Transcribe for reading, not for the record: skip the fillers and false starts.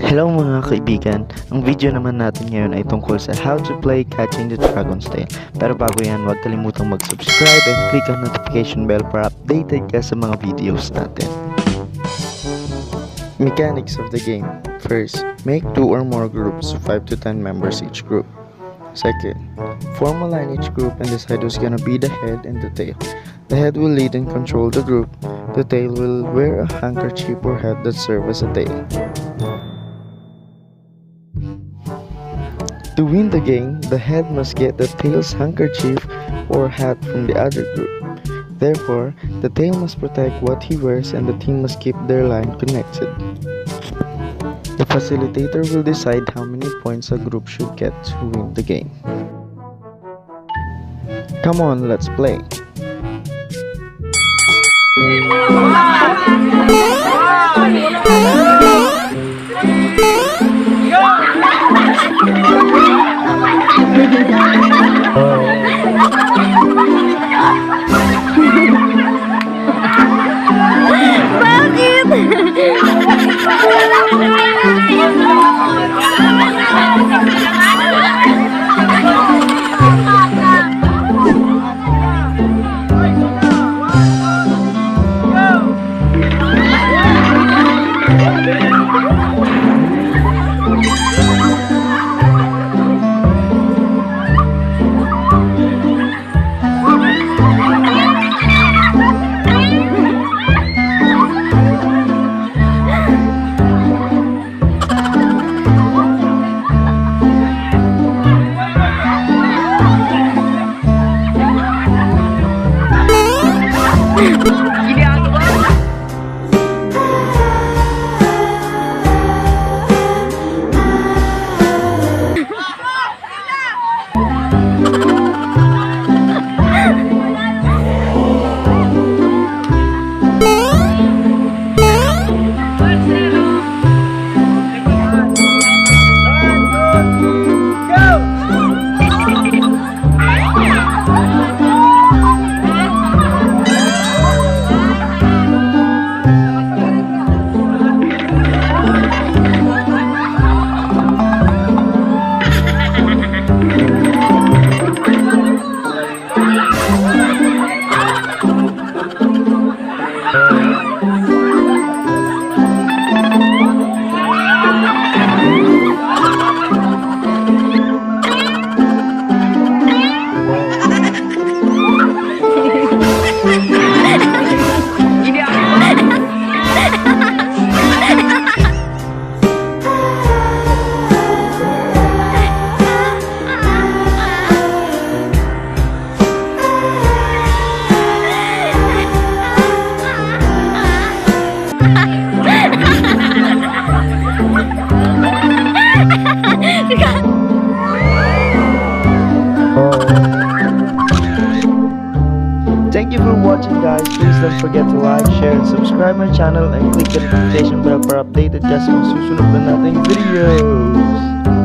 Hello mga kaibigan, ang video naman natin ngayon ay tungkol sa how to play Catching the Dragon's Tail. Pero bago yan, huwag kalimutang mag-subscribe and click ang notification bell para updated ka sa mga videos natin. Mechanics of the game. First, make 2 or more groups of 5 to 10 members each group. Second, form a line each group and decide who's gonna be the head and the tail. The head will lead and control the group. The tail will wear a handkerchief or hat that serves as a tail. To win the game, the head must get the tail's handkerchief or hat from the other group. Therefore, the tail must protect what he wears and the team must keep their line connected. The facilitator will decide how many points a group should get to win the game. Come on, let's play. Thank you for watching guys. Please don't forget to like, share, and subscribe my channel and click the notification bell para updated ka sa mga susunod na nating videos.